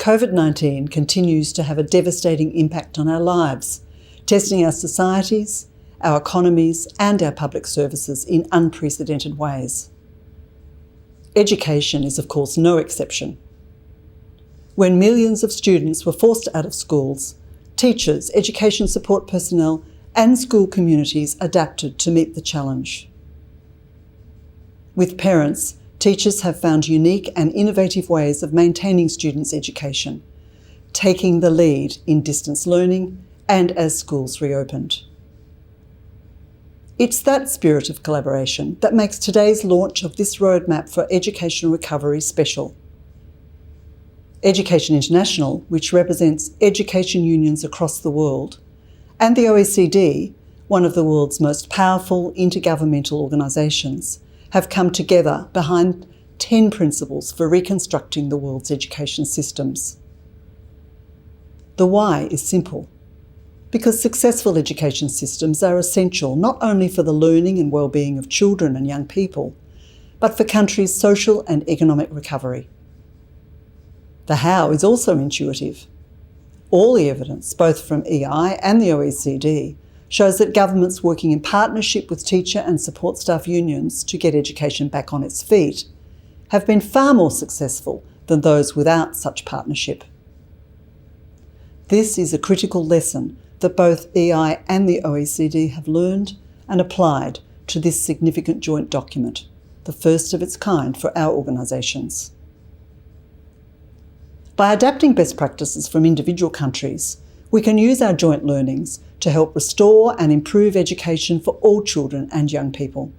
COVID-19 continues to have a devastating impact on our lives, testing our societies, our economies and our public services in unprecedented ways. Education is, of course, no exception. When millions of students were forced out of schools, teachers, education support personnel and school communities adapted to meet the challenge. With parents, teachers have found unique and innovative ways of maintaining students' education, taking the lead in distance learning and as schools reopened. It's that spirit of collaboration that makes today's launch of this roadmap for educational recovery special. Education International, which represents education unions across the world, and the OECD, one of the world's most powerful intergovernmental organisations, have come together behind 10 principles for reconstructing the world's education systems. The why is simple, because successful education systems are essential not only for the learning and well-being of children and young people, but for countries' social and economic recovery. The how is also intuitive. All the evidence, both from EI and the OECD, shows that governments working in partnership with teacher and support staff unions to get education back on its feet have been far more successful than those without such partnership. This is a critical lesson that both EI and the OECD have learned and applied to this significant joint document, the first of its kind for our organisations. By adapting best practices from individual countries, we can use our joint learnings to help restore and improve education for all children and young people.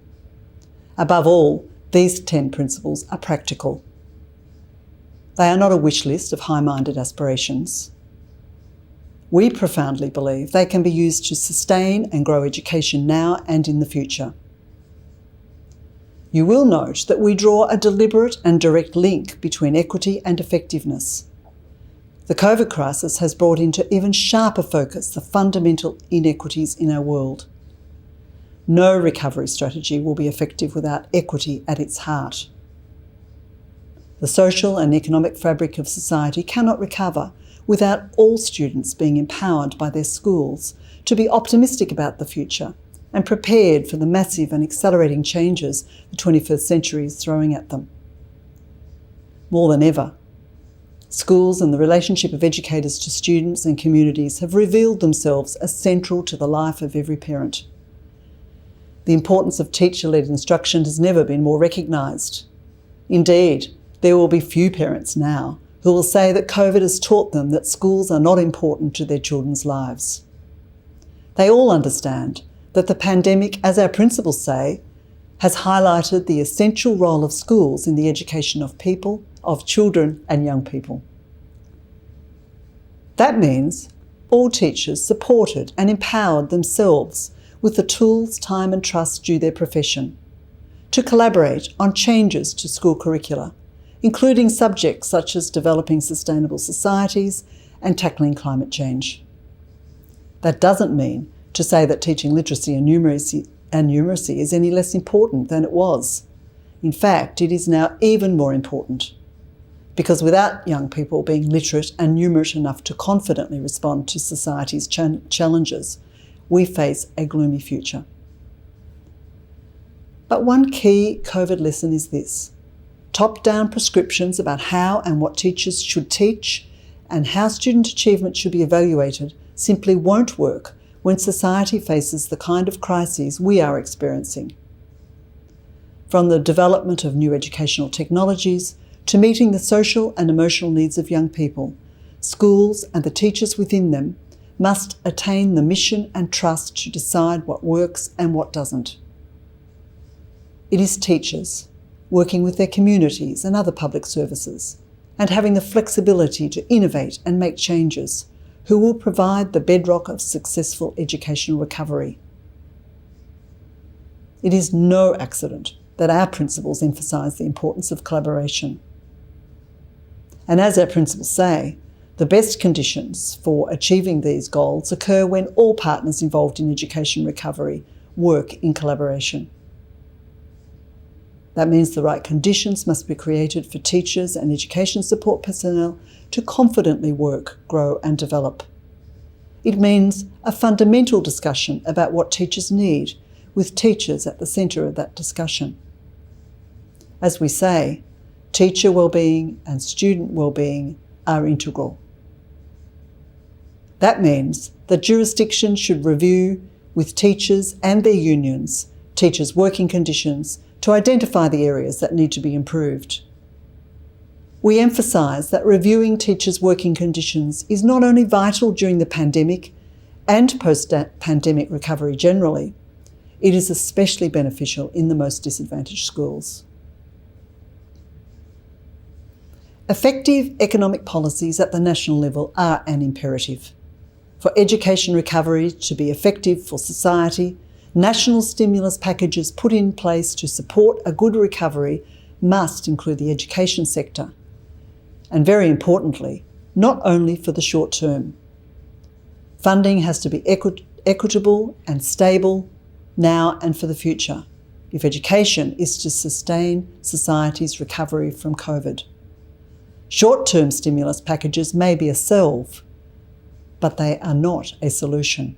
Above all, these 10 principles are practical. They are not a wish list of high-minded aspirations. We profoundly believe they can be used to sustain and grow education now and in the future. You will note that we draw a deliberate and direct link between equity and effectiveness. The COVID crisis has brought into even sharper focus the fundamental inequities in our world. No recovery strategy will be effective without equity at its heart. The social and economic fabric of society cannot recover without all students being empowered by their schools to be optimistic about the future and prepared for the massive and accelerating changes the 21st century is throwing at them. More than ever, schools and the relationship of educators to students and communities have revealed themselves as central to the life of every parent. The importance of teacher-led instruction has never been more recognised. Indeed, there will be few parents now who will say that COVID has taught them that schools are not important to their children's lives. They all understand that the pandemic, as our principles say, has highlighted the essential role of schools in the education of people, of children and young people. That means all teachers supported and empowered themselves with the tools, time and trust due their profession to collaborate on changes to school curricula, including subjects such as developing sustainable societies and tackling climate change. That doesn't mean to say that teaching literacy and numeracy is any less important than it was. In fact, it is now even more important, because without young people being literate and numerate enough to confidently respond to society's challenges, we face a gloomy future. But one key COVID lesson is this: top-down prescriptions about how and what teachers should teach and how student achievement should be evaluated simply won't work when society faces the kind of crises we are experiencing. From the development of new educational technologies to meeting the social and emotional needs of young people, schools and the teachers within them must attain the mission and trust to decide what works and what doesn't. It is teachers, working with their communities and other public services, and having the flexibility to innovate and make changes, who will provide the bedrock of successful educational recovery. It is no accident that our principles emphasise the importance of collaboration. And as our principles say, the best conditions for achieving these goals occur when all partners involved in education recovery work in collaboration. That means the right conditions must be created for teachers and education support personnel to confidently work, grow and develop. It means a fundamental discussion about what teachers need, with teachers at the centre of that discussion. As we say, teacher wellbeing and student wellbeing are integral. That means that jurisdictions should review with teachers and their unions teachers' working conditions to identify the areas that need to be improved. We emphasise that reviewing teachers' working conditions is not only vital during the pandemic and post-pandemic recovery generally, it is especially beneficial in the most disadvantaged schools. Effective economic policies at the national level are an imperative. For education recovery to be effective for society, national stimulus packages put in place to support a good recovery must include the education sector. And very importantly, not only for the short term. Funding has to be equitable and stable now and for the future, if education is to sustain society's recovery from COVID. Short-term stimulus packages may be a salve, but they are not a solution.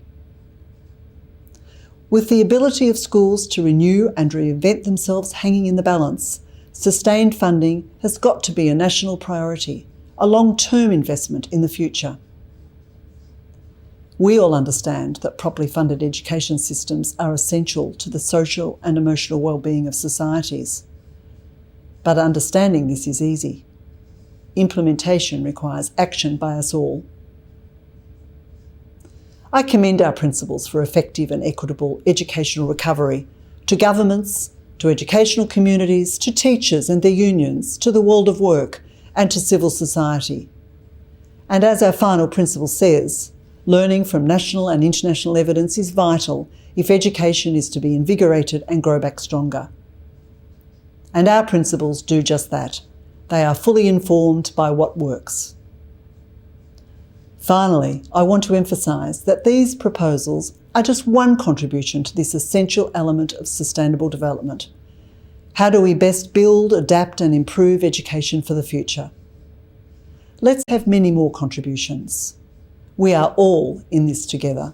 With the ability of schools to renew and reinvent themselves hanging in the balance, sustained funding has got to be a national priority, a long-term investment in the future. We all understand that properly funded education systems are essential to the social and emotional well-being of societies. But understanding this is easy. Implementation requires action by us all. I commend our principles for effective and equitable educational recovery to governments, to educational communities, to teachers and their unions, to the world of work and to civil society. And as our final principle says, learning from national and international evidence is vital if education is to be invigorated and grow back stronger. And our principles do just that. They are fully informed by what works. Finally, I want to emphasise that these proposals are just one contribution to this essential element of sustainable development. How do we best build, adapt and improve education for the future? Let's have many more contributions. We are all in this together.